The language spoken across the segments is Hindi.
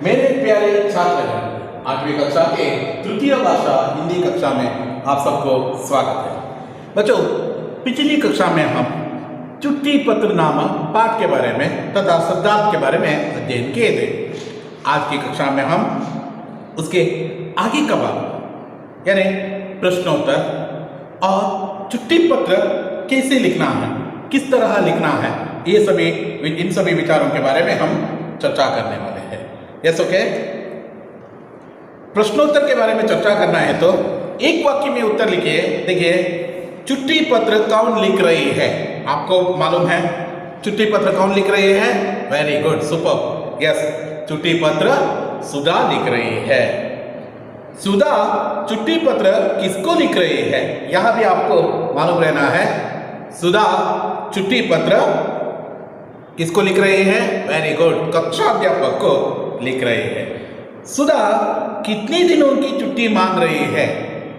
मेरे प्यारे छात्र हैं, 8वीं कक्षा के तृतीय भाषा हिंदी कक्षा में आप सबको स्वागत है। बच्चों, पिछली कक्षा में हम चिट्ठी पत्र नामक पाठ के बारे में तथा शब्दार्थ के बारे में अध्ययन किए थे। आज की कक्षा में हम उसके आगे का भाग यानी प्रश्नोत्तर और चिट्ठी पत्र कैसे लिखना है, किस तरह लिखना है, इन सभी विचारों के बारे में हम चर्चा करने वाले हैं। Yes, okay. प्रश्नोत्तर के बारे में चर्चा करना है तो एक वाक्य में उत्तर लिखिए। देखिए, चिट्ठी पत्र कौन लिख रही है? आपको मालूम है चिट्ठी पत्र कौन लिख रही है? Very good, super. यस, चिट्ठी पत्र सुधा लिख रही है। सुधा चिट्ठी पत्र किसको लिख रही है? यहां भी आपको मालूम रहना है। सुधा चिट्ठी पत्र किसको लिख रही है? वेरी गुड, कक्षा अध्यापक को लिख रही है। सुधा कितने दिनों की छुट्टी मांग रही है?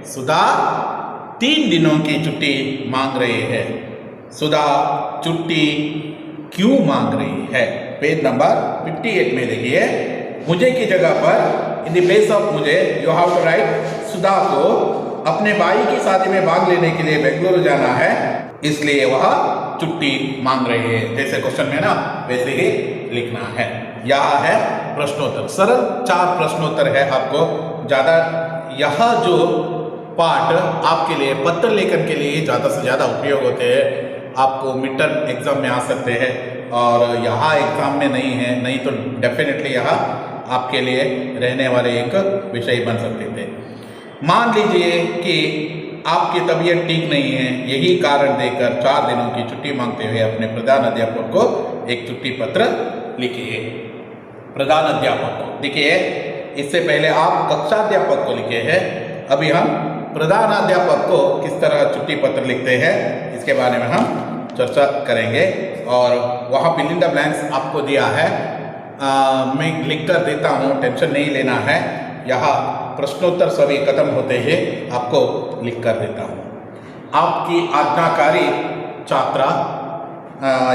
सुधा 3 दिनों की छुट्टी मांग रही है। सुधा छुट्टी क्यों मांग रही है? पेज नंबर 58 में देखिए, मुझे की जगह पर इन द प्लेस ऑफ मुझे यू हैव टू राइट सुधा को अपने भाई की शादी में भाग लेने के लिए बेंगलुरु जाना है, इसलिए वह छुट्टी मांग रही है। जैसे क्वेश्चन में ना वैसे ही लिखना है। यह है प्रश्नोत्तर, सरल 4 प्रश्नोत्तर है। आपको ज़्यादा यह जो पाठ आपके लिए पत्र लेखन के लिए ज़्यादा से ज़्यादा उपयोग होते हैं। आपको मिड टर्म एग्जाम में आ सकते हैं और यहाँ एग्जाम में नहीं है, नहीं तो डेफिनेटली यह आपके लिए रहने वाले एक विषय बन सकते थे। मान लीजिए कि आपकी तबीयत ठीक नहीं है, यही कारण देकर 4 दिनों की छुट्टी मांगते हुए अपने प्रधान अध्यापक को एक छुट्टी पत्र लिखिए। प्रधान अध्यापक को देखिए, इससे पहले आप कक्षा अध्यापक को लिखे हैं, अभी हम प्रधान अध्यापक को किस तरह छुट्टी पत्र लिखते हैं इसके बारे में हम चर्चा करेंगे। और वहाँ फिल इन द ब्लैंक्स आपको दिया है, मैं लिख कर देता हूँ, टेंशन नहीं लेना है। यहाँ प्रश्नोत्तर सभी खत्म होते ही आपको लिख कर देता हूँ। आपकी आज्ञाकारी छात्रा,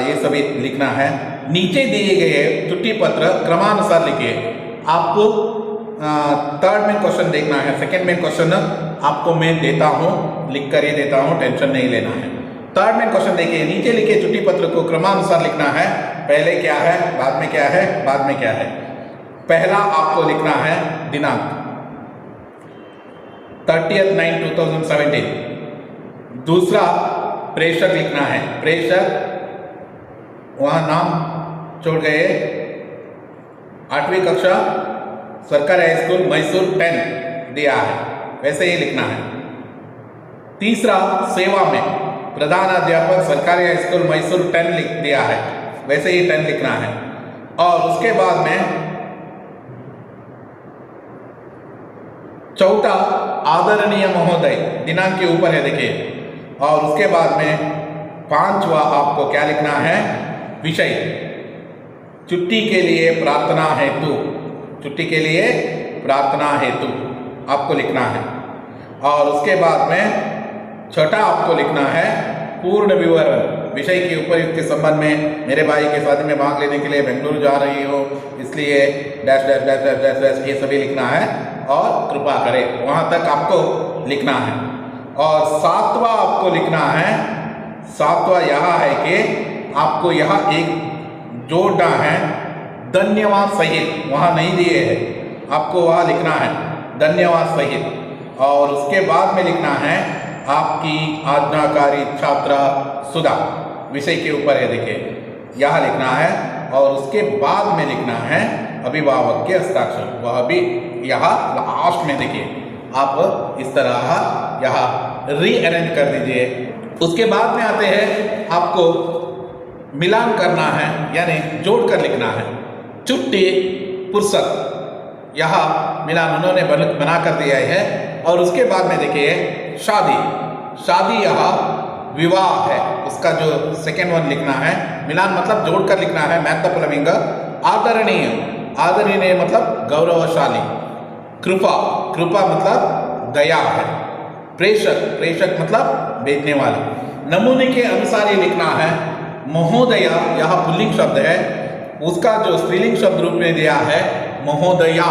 ये सभी लिखना है। नीचे दिए गए छुट्टी पत्र क्रमानुसार लिखिए। आपको 3rd में क्वेश्चन देखना है, 2nd में क्वेश्चन आपको मैं देता हूँ, लिख कर ही देता हूँ, टेंशन नहीं लेना है। 3rd में क्वेश्चन देखिए, नीचे लिखे छुट्टी पत्र को क्रमानुसार लिखना है। पहले क्या है, बाद में क्या है, बाद में क्या है। पहला आपको लिखना है दिनांक 30/9/2017। दूसरा प्रेषक लिखना है, प्रेषक वहाँ नाम छोड़ गए, 8वीं कक्षा सरकारी हाई स्कूल मैसूर 10 दिया है, वैसे ही लिखना है। तीसरा सेवा में प्रधान अध्यापक सरकारी हाई स्कूल मैसूर 10 लिख दिया है, वैसे ही 10 लिखना है। और उसके बाद में चौथा आदरणीय महोदय, दिनांक के ऊपर है देखिए। और उसके बाद में 5वां आपको क्या लिखना है? विषय, छुट्टी के लिए प्रार्थना हेतु, छुट्टी के लिए प्रार्थना हेतु आपको लिखना है। और उसके बाद में 6ठा आपको लिखना है पूर्ण विवरण, विषय के उपयुक्त के संबंध में मेरे भाई के शादी में भाग लेने के लिए बेंगलुरु जा रही हो, इसलिए dash dash dash dash dash dash ये सभी लिखना है और कृपा करें, वहाँ तक आपको लिखना है। और 7वां आपको लिखना है, 7वां यह है कि आपको यहाँ एक जोड़ना है धन्यवाद सहित, वहाँ नहीं दिए हैं, आपको वहाँ लिखना है धन्यवाद सहित। और उसके बाद में लिखना है आपकी आज्ञाकारी छात्रा सुधा, विषय के ऊपर है देखिए, यह लिखना है। और उसके बाद में लिखना है अभिभावक के हस्ताक्षर, वह भी यहाँ लास्ट में देखिए। आप इस तरह यहाँ रीअरेंज कर दीजिए। उसके बाद में आते हैं, आपको मिलान करना है, यानी जोड़ कर लिखना है। छुट्टी पुस्तक, यहाँ मिलान उन्होंने बना कर दिया है। और उसके बाद में देखिए शादी, शादी यहाँ विवाह है, उसका जो 2nd वन लिखना है। मिलान मतलब जोड़ कर लिखना है, मैथ द फॉलोइंग। आदरणीय, आदरणीय मतलब गौरवशाली। कृपा, कृपा मतलब दया है। प्रेषक, प्रेषक मतलब भेजने वाले। नमूने के अनुसार ये लिखना है। महोदया, यह पुल्लिंग शब्द है, उसका जो स्त्रीलिंग शब्द रूप में दिया है महोदया,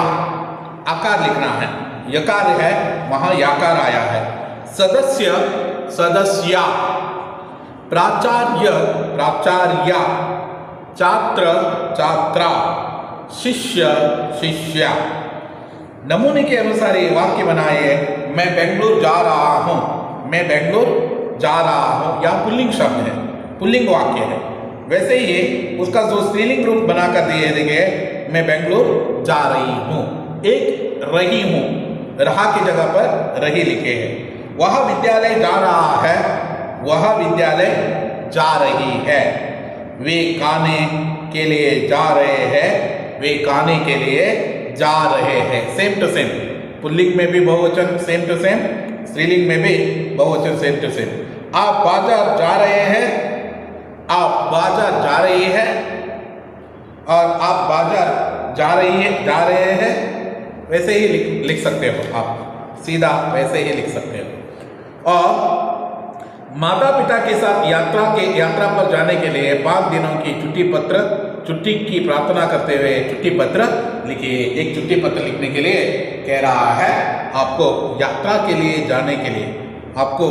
आकार लिखना है, यकार है वहां याकार आया है। सदस्य, सदस्या, प्राचार्य, प्राचार्या, छात्र, छात्रा, शिष्य, शिष्या। नमूने के अनुसार ये वाक्य बनाए। मैं बेंगलुरु जा रहा हूं, मैं बेंगलुरु जा रहा हूं, यह पुल्लिंग शब्द है, पुल्लिंग वाक्य है। वैसे ही उसका जो स्त्रीलिंग रूप बनाकर दिए देंगे, मैं बेंगलुरु जा रही हूं। एक रही हूं, रहा की जगह पर रही लिखे हैं। वह विद्यालय जा रहा है, वह विद्यालय जा रही है। वे खाने के लिए जा रहे हैं, वे खाने के लिए जा रहे हैं। सेम टू सेम, पुल्लिंग में भी बहुवचन सेम टू सेम, स्त्रीलिंग में भी बहुवचन सेम टू सेम। आप बाजार जा रहे हैं, आप बाजार जा रही है, और आप बाजार जा रही है, जा रहे हैं, वैसे ही लिख सकते हो आप, सीधा वैसे ही लिख सकते हो। और माता पिता के साथ यात्रा पर जाने के लिए 5 दिनों की छुट्टी की प्रार्थना करते हुए छुट्टी पत्र लिखिए। एक छुट्टी पत्र लिखने के लिए कह रहा है आपको, यात्रा के लिए जाने के लिए आपको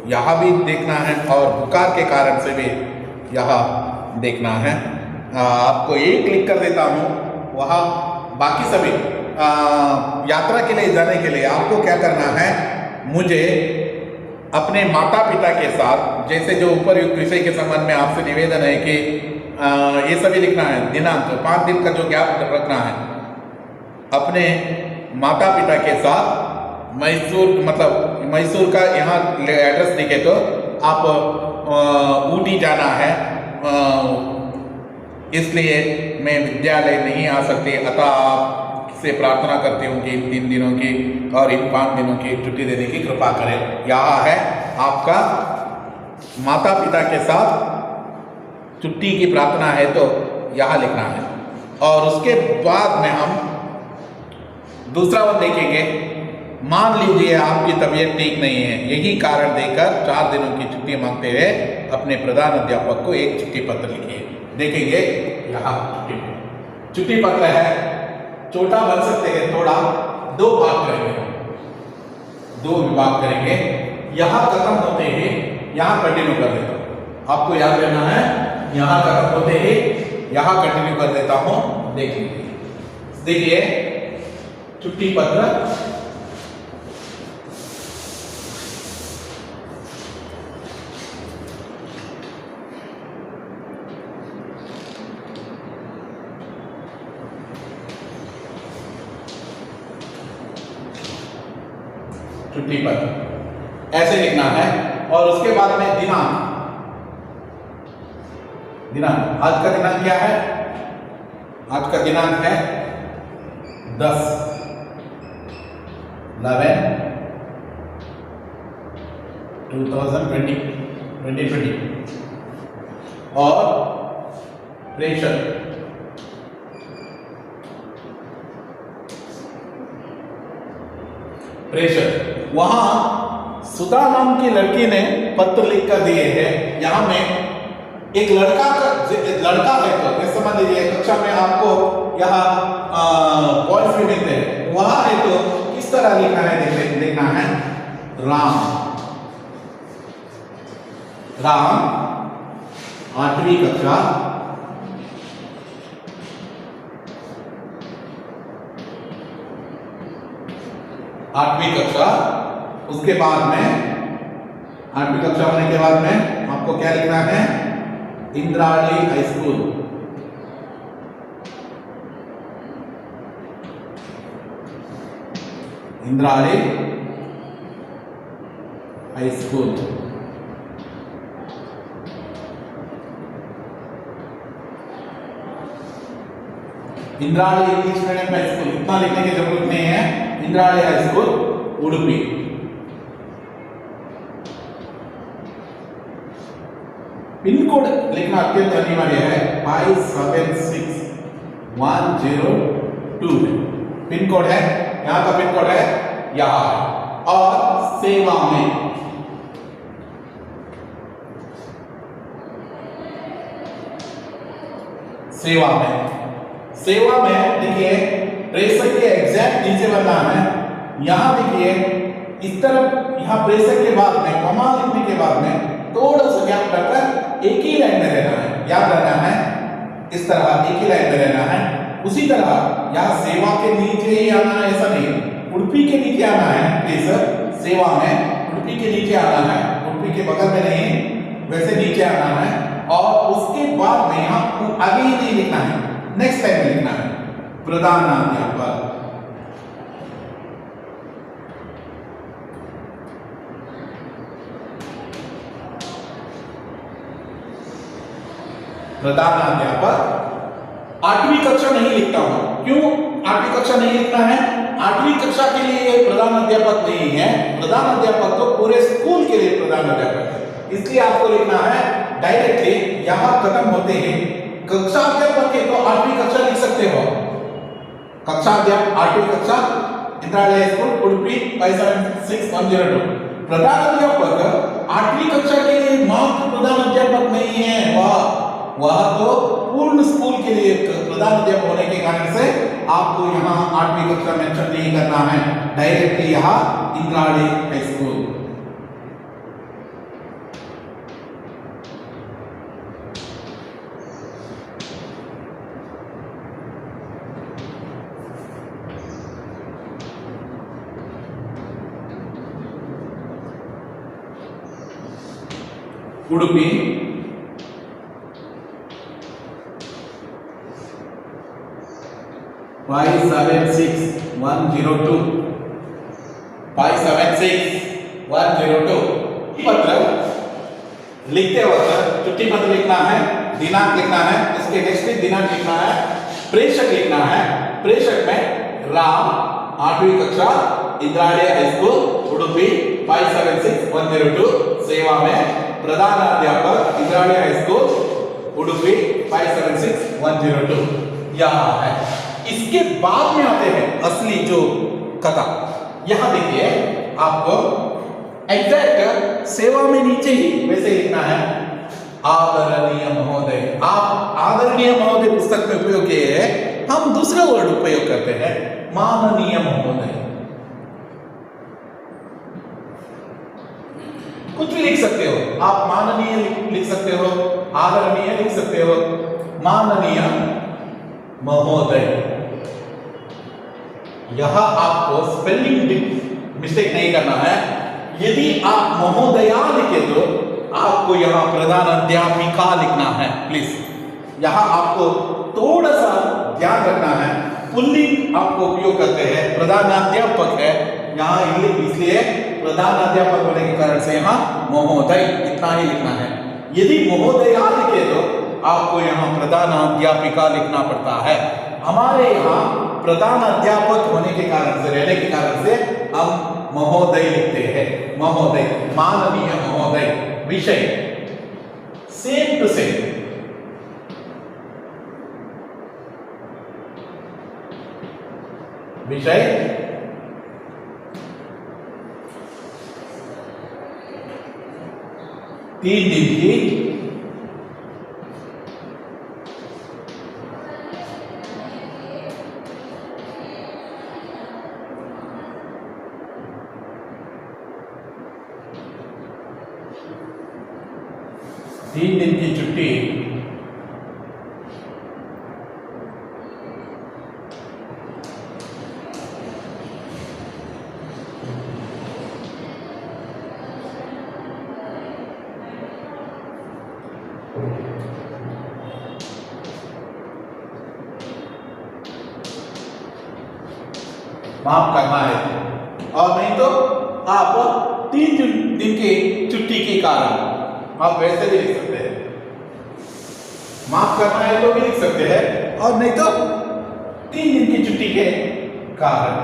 यहाँ भी देखना है, और बुखार के कारण से भी यहाँ देखना है। आपको एक क्लिक कर देता हूँ, वहाँ बाकी सभी यात्रा के लिए जाने के लिए आपको क्या करना है, मुझे अपने माता पिता के साथ, जैसे जो उपरयुक्त विषय के संबंध में आपसे निवेदन है कि ये सभी लिखना है, दिनांक 5 दिन का जो गैप रखना है, अपने माता पिता के साथ मैसूर, मतलब मैसूर का यहाँ एड्रेस लिखे तो आप ऊटी जाना है, इसलिए मैं विद्यालय नहीं आ सकती, अतः आपसे प्रार्थना करती हूँ कि इन 3 दिनों की और इन 5 दिनों की छुट्टी देने की कृपा करें। यहाँ है आपका माता पिता के साथ छुट्टी की प्रार्थना है, तो यहाँ लिखना है। और उसके बाद में हम दूसरा वन देखेंगे। मान लीजिए आपकी तबीयत ठीक नहीं है, यही कारण देकर 4 दिनों की छुट्टी मांगते हुए अपने प्रधान अध्यापक को एक छुट्टी पत्र लिखिए। देखेंगे यहाँ छुट्टी पत्र है, छोटा बन सकते हैं, थोड़ा 2 भाग करेंगे, 2 विभाग करेंगे। यहाँ खत्म होते ही यहाँ कंटिन्यू कर देता हूँ, आपको याद रहना है, यहाँ खत्म होते ही यहाँ कंटिन्यू कर देता हूँ। देख लीजिए, देखिए छुट्टी पत्र छुट्टी पत्र ऐसे लिखना है। और उसके बाद में दिनांक, आज का दिनांक क्या है? आज का दिनांक है 10/11/2020। और प्रेषक वहां सुधा नाम की लड़की ने पत्र लिख कर दिए हैं। यहां में एक लड़का है, तो जैसे समझ लीजिए कक्षा में आपको यहाँ बॉयज भी मिलते हैं, वहां है तो किस तरह लिखना है देखना है। राम 8वीं कक्षा, उसके बाद में 8वीं कक्षा होने के बाद में आपको क्या लिखना है? Indrani high school. Indrani high school. Indrani English medium high school, इतना लिखने की जरूरत नहीं है। Indrani high school Udupi. Pin code लिखना अत्यंत अनिवार्य है। 576102 पिन कोड है, यहाँ का पिन कोड है यहाँ है। और सेवा में देखिए यहाँ देखिए इस तरफ यहाँ प्रेशर के बाद में कॉमा लिखने के बाद में थोड़ा सा गैप रखकर एक ही लाइन में रहना है, याद रहना है, इस तरह एक ही लाइन में रहना है। उसी तरह यहाँ सेवा के नीचे ही आना है, ऐसा नहीं, उडुपी के नीचे आना है। प्लीज सेवा में उडुपी के नीचे आना है, उडुपी के बगल में नहीं, वैसे नीचे आना है। और उसके बाद में यहाँ आगे ही नहीं लिखना है, नेक्स्ट टाइम में लिखना है प्रधानाध्यापक। प्रधानाध्यापक 8वीं कक्षा नहीं लिखता हूं, क्यों 8वीं कक्षा नहीं लिखना है? 8वीं कक्षा के लिए प्रधानाध्यापक नहीं है, प्रधानाध्यापक तो पूरे स्कूल के लिए प्रधानाध्यापक है। इसलिए आपको लिखना है डायरेक्टली यहां खत्म होते हैं कक्षा अध्यापक है, तो 8वीं कक्षा लिख सकते हो। कक्षा अध्यापक 8वीं कक्षा इंद्रालय स्कूल उडुपी 576102। प्रधानाध्यापक 8वीं कक्षा के लिए मात्र प्रधानाध्यापक नहीं है, वह तो पूर्ण स्कूल के लिए प्रधानाध्यापक होने के कारण से आपको यहाँ 8वीं कक्षा मेंशन नहीं करना है, डायरेक्टली यहाँ इंद्राणी हाई स्कूल। उडुपी 576102 576102 पत्र लिखते वक्त चिट्ठी पत्र लिखना है, दिनांक लिखना है, उसके नेक्स्ट दिनांक लिखना है, प्रेषक लिखना है। प्रेषक में राम 8वीं कक्षा इंद्राणी हाई स्कूल उडुपी 576102 सेवा में प्रधानाध्यापक इंद्राणी हाई स्कूल उडुपी 576102 यहाँ है। इसके बाद में आते हैं असली जो कथा। यहां देखिए आपको एग्जैक्ट सेवा में नीचे ही वैसे लिखना है आदरणीय महोदय। आप आदरणीय महोदय पुस्तक में उपयोग किए हैं, हम दूसरा वर्ड उपयोग करते हैं माननीय महोदय। कुछ भी लिख सकते हो आप, माननीय लिख सकते हो, आदरणीय लिख सकते हो, माननीय महोदय। यहां आपको स्पेलिंग मिस्टेक नहीं करना है। यदि आप महोदया लिखे तो आपको यहां प्रधानाध्यापिका लिखना है। प्लीज यहां आपको थोड़ा सा ध्यान रखना है, पुल्लिंग आपको उपयोग करते हैं, प्रधानाध्यापक है यहां इंग्लिश, इसलिए प्रधानाध्यापक होने के कारण से यहां महोदय इतना ही लिखना है। यदि महोदया लिखे तो आपको यहाँ प्रधानाध्यापिका लिखना पड़ता है। हमारे यहाँ प्रधानाध्यापक होने के कारण से, रहने के कारण से हम महोदय लिखते हैं, महोदय, माननीय महोदय। विषय सेम टू सेम, विषय 3 दिन की 3 दिन की छुट्टी माफ करना है, और नहीं तो आप 3 दिन की छुट्टी के कारण आप वैसे भी लिख सकते हैं। माफ करना है तो भी लिख सकते हैं, और नहीं तो 3 दिन की छुट्टी के कारण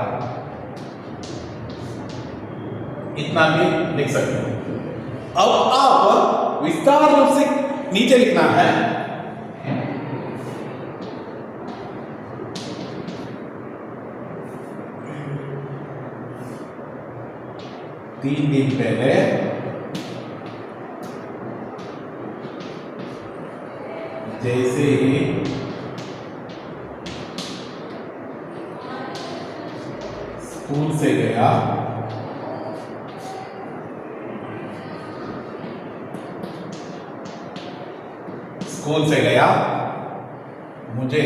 इतना भी लिख सकते हैं। अब आप विस्तार रूप से नीचे लिखना है, तीन दिन पहले जैसे ही स्कूल से गया मुझे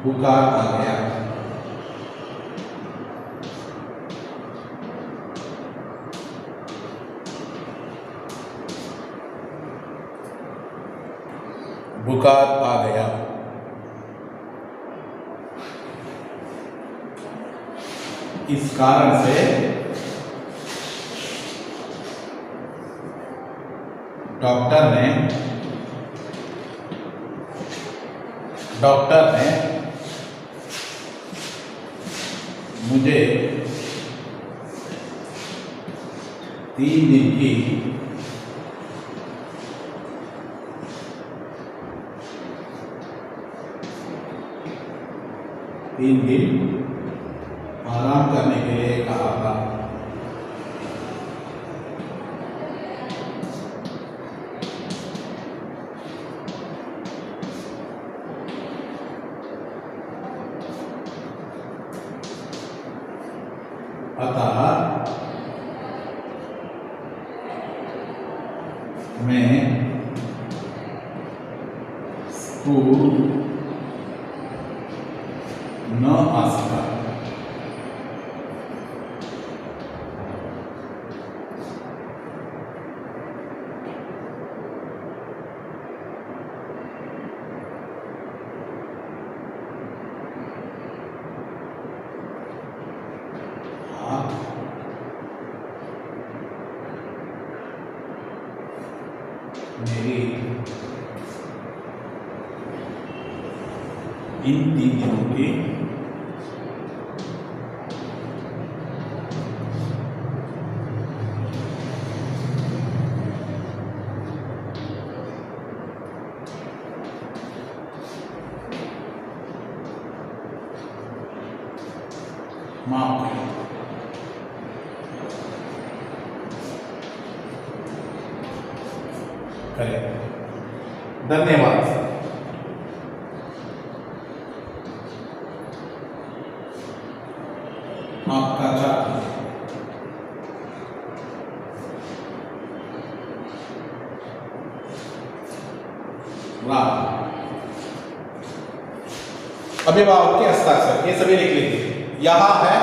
बुखार आ गया। बुखार आ गया। इस कारण से डॉक्टर ने मुझे 3 दिन की आराम करने के लिए कहा था। अतः मैं स्कूल न आ सका। मेरी इन 3 दिनों की माफ करें। धन्यवाद। आपका छात्र राम। अभिभावक के हस्ताक्षर ये सभी लिख लीजिए। यहाँ है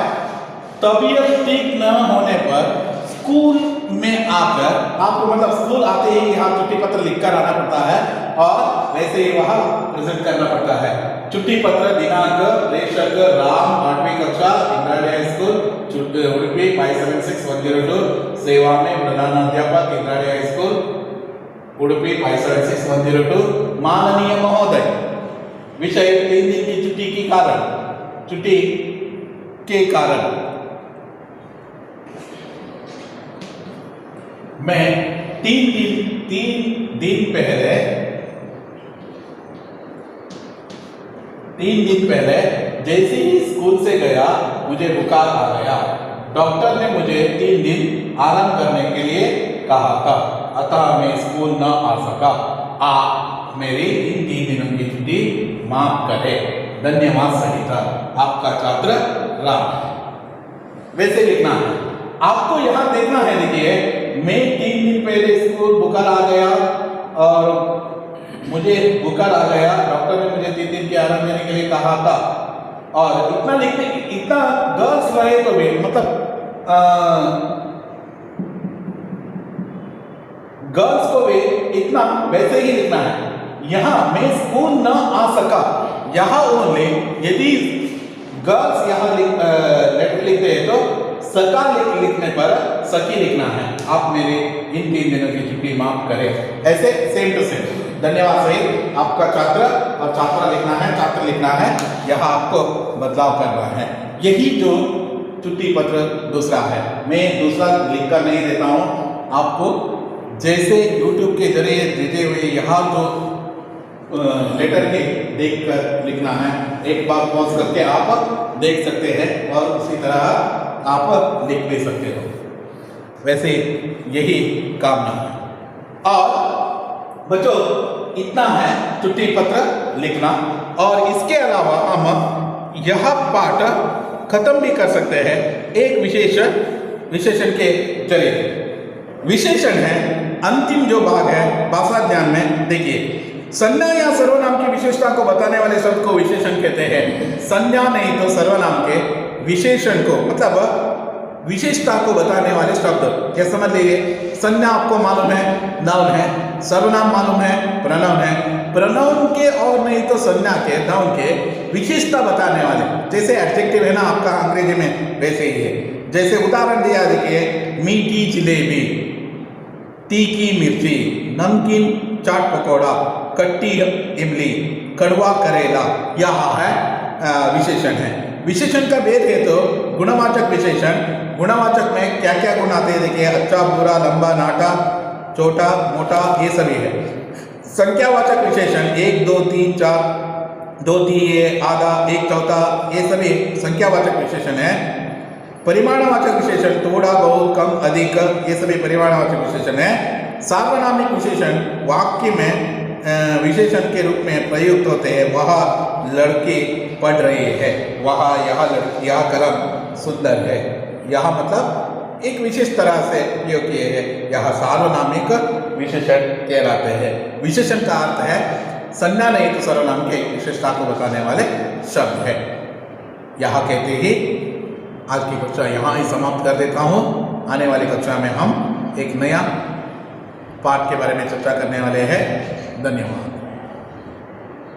तबीयत ठीक न होने पर स्कूल में आकर आपको मतलब स्कूल आते ही यहाँ छुट्टी पत्र लिखकर आना पड़ता है और वैसे ही वहाँ प्रेजेंट करना पड़ता है। छुट्टी पत्र दिनांक प्रेषक राम 8वीं कक्षा इंद्राणी हाई स्कूल उडुपी 576102 सेवा में प्रधानाध्यापक इंद्राणी हाई स्कूल उडुपी 576102। माननीय महोदय, विषय 3 दिन की छुट्टी के कारण मैं 3 दिन पहले जैसे ही स्कूल से गया मुझे बुखार आ गया। डॉक्टर ने मुझे 3 दिन आराम करने के लिए कहा था, अतः मैं स्कूल न आ सका। आप मेरी इन 3 दिनों की छुट्टी माफ करें। धन्यवाद सहित आपका छात्र राम। वैसे लिखना है आपको, यहाँ देखना है। देखिए, मैं 3 दिन पहले स्कूल बुखार आ गया और मुझे बुखार आ गया। डॉक्टर ने मुझे 3 दिन की आराम देने के लिए कहा था। और इतना गर्ल्स रहे तो भी मतलब गर्ल्स को भी इतना वैसे ही लिखना है। यहाँ मैं स्कूल न आ सका, यहाँ ओनली यदि गर्ल्स यहाँ लेटर लिखते हैं तो सका लिखने पर सखी लिखना है। आप मेरे इन 3 दिनों की छुट्टी माफ करें। ऐसे सेम टू सेम। धन्यवाद सहित आपका छात्र और छात्रा लिखना है, छात्र लिखना है। यहाँ आपको बदलाव करना है। यही जो छुट्टी पत्र दूसरा है, मैं दूसरा लिखकर नहीं देता हूँ आपको। जैसे YouTube के जरिए भेजे हुए यहाँ जो लेटर के देखकर लिखना है। एक बार पॉज करके आप देख सकते हैं और उसी तरह आप लिख भी सकते हो। वैसे यही कामना है। और बच्चों, इतना है चुट्टी पत्र लिखना। और इसके अलावा हम यह पाठ खत्म भी कर सकते हैं एक विशेषण के जरिए। विशेषण है अंतिम जो भाग है भाषा ज्ञान में। देखिए, संज्ञा या सर्वनाम की विशेषता को बताने वाले शब्द को विशेषण कहते हैं। संज्ञा नहीं तो सर्वनाम के विशेषण को, मतलब विशेषता को बताने वाले शब्द। क्या समझ लीजिए, संज्ञा आपको मालूम है नाउन है, सर्वनाम मालूम है प्रोनाउन है। प्रोनाउन के और नहीं तो संज्ञा के, नाउन के विशेषता बताने वाले, जैसे एडजेक्टिव है ना आपका अंग्रेजी में, वैसे ही है। जैसे उदाहरण दिया, देखिए, मीठी जलेबी, तीखी मिर्ची, नमकीन चाट पकौड़ा, खट्टी इमली, कड़वा करेला, यह है विशेषण है। विशेषण का भेद है तो गुणवाचक विशेषण। गुणवाचक में क्या क्या गुण आते हैं, देखिए, अच्छा बुरा लंबा नाटा छोटा मोटा, ये सभी है। संख्यावाचक विशेषण 1 2 3 4, 2 3 आधा 1 चौथा, ये सभी संख्यावाचक विशेषण है। परिमाणवाचक विशेषण थोड़ा बहुत कम अधिक, ये सभी परिमाणवाचक विशेषण है। सार्वनामिक विशेषण वाक्य में विशेषण के रूप में प्रयुक्त होते हैं। वह लड़की पढ़ रही है, वह यह कलम सुंदर है, यह मतलब एक विशेष तरह से उपयोग किए हैं। यह सार्वनामिक विशेषण कहलाते हैं। विशेषण का अर्थ है संज्ञा नहीं तो सर्वनाम के विशेषता को बताने वाले शब्द है। यह कहते ही आज की कक्षा यहाँ ही समाप्त कर देता हूँ। आने वाली कक्षा में हम एक नया पाठ के बारे में चर्चा करने वाले हैं। धन्यवाद।